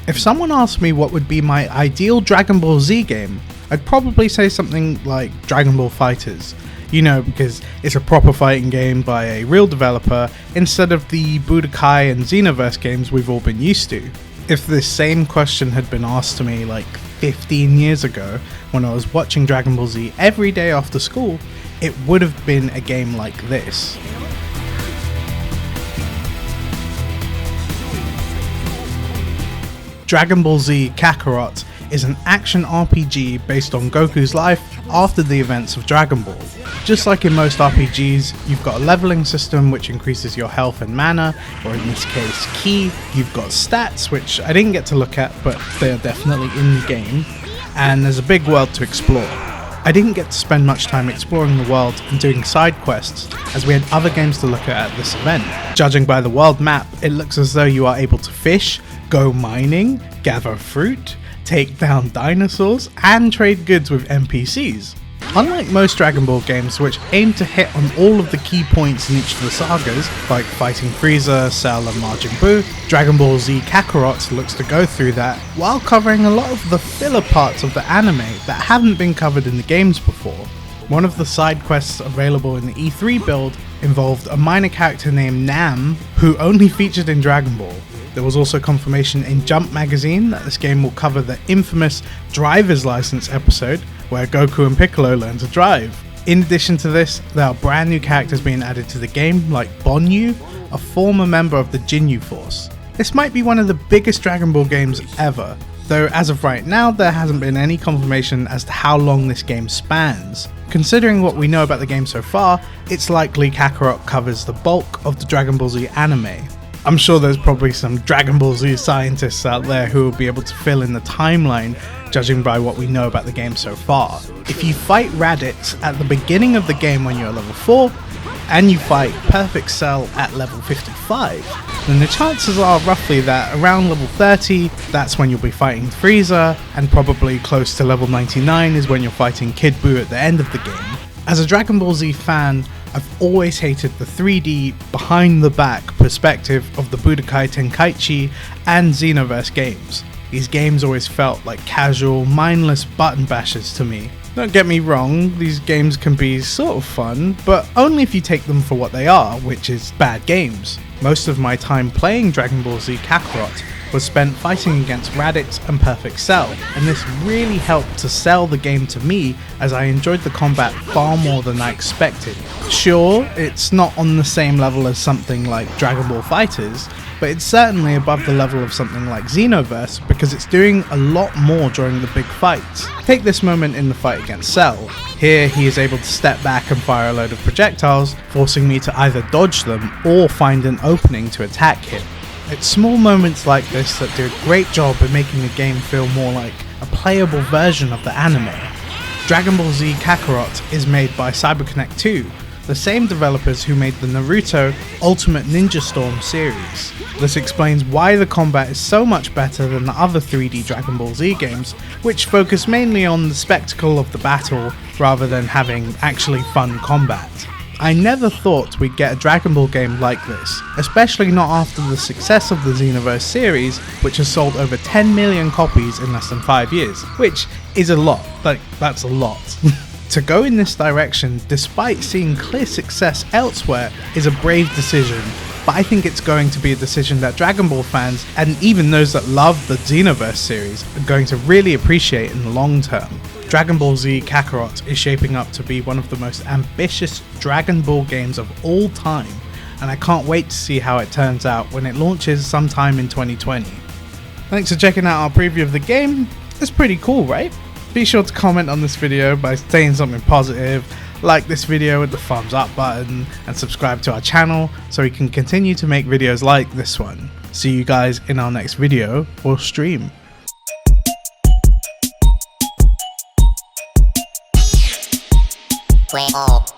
If someone asked me what would be my ideal Dragon Ball Z game, I'd probably say something like Dragon Ball FighterZ. You know, because it's a proper fighting game by a real developer instead of the Budokai and Xenoverse games we've all been used to. If this same question had been asked to me like 15 years ago when I was watching Dragon Ball Z every day after school, it would have been a game like this. Dragon Ball Z Kakarot is an action RPG based on Goku's life after the events of Dragon Ball. Just like in most RPGs, you've got a leveling system which increases your health and mana, or in this case ki. You've got stats, which I didn't get to look at, but they are definitely in the game, and there's a big world to explore. I didn't get to spend much time exploring the world and doing side quests, as we had other games to look at this event. Judging by the world map, it looks as though you are able to fish, go mining, gather fruit, take down dinosaurs, and trade goods with NPCs. Unlike most Dragon Ball games which aim to hit on all of the key points in each of the sagas, like fighting Frieza, Cell and Majin Buu, Dragon Ball Z Kakarot looks to go through that while covering a lot of the filler parts of the anime that haven't been covered in the games before. One of the side quests available in the E3 build involved a minor character named Nam, who only featured in Dragon Ball. There was also confirmation in Jump magazine that this game will cover the infamous driver's license episode where Goku and Piccolo learn to drive. In addition to this, there are brand new characters being added to the game like Bonyu, a former member of the Jinyu Force. This might be one of the biggest Dragon Ball games ever, though as of right now there hasn't been any confirmation as to how long this game spans. Considering what we know about the game so far, it's likely Kakarot covers the bulk of the Dragon Ball Z anime. I'm sure there's probably some Dragon Ball Z scientists out there who will be able to fill in the timeline, judging by what we know about the game so far. If you fight Raditz at the beginning of the game when you're level 4, and you fight Perfect Cell at level 55, then the chances are roughly that around level 30, that's when you'll be fighting Frieza, and probably close to level 99 is when you're fighting Kid Buu at the end of the game. As a Dragon Ball Z fan, I've always hated the 3D behind the back perspective of the Budokai Tenkaichi and Xenoverse games. These games always felt like casual, mindless button bashers to me. Don't get me wrong, these games can be sort of fun, but only if you take them for what they are, which is bad games. Most of my time playing Dragon Ball Z Kakarot was spent fighting against Raditz and Perfect Cell, and this really helped to sell the game to me as I enjoyed the combat far more than I expected. Sure, it's not on the same level as something like Dragon Ball FighterZ, but it's certainly above the level of something like Xenoverse because it's doing a lot more during the big fights. Take this moment in the fight against Cell. Here he is able to step back and fire a load of projectiles, forcing me to either dodge them or find an opening to attack him. It's small moments like this that do a great job in making the game feel more like a playable version of the anime. Dragon Ball Z Kakarot is made by CyberConnect 2, the same developers who made the Naruto Ultimate Ninja Storm series. This explains why the combat is so much better than the other 3D Dragon Ball Z games, which focus mainly on the spectacle of the battle rather than having actually fun combat. I never thought we'd get a Dragon Ball game like this, especially not after the success of the Xenoverse series, which has sold over 10 million copies in less than 5 years, which is a lot, that's a lot. To go in this direction, despite seeing clear success elsewhere, is a brave decision, but I think it's going to be a decision that Dragon Ball fans, and even those that love the Xenoverse series, are going to really appreciate in the long term. Dragon Ball Z Kakarot is shaping up to be one of the most ambitious Dragon Ball games of all time, and I can't wait to see how it turns out when it launches sometime in 2020. Thanks for checking out our preview of the game. It's pretty cool, right? Be sure to comment on this video by saying something positive, like this video with the thumbs up button, and subscribe to our channel so we can continue to make videos like this one. See you guys in our next video or stream. Play all.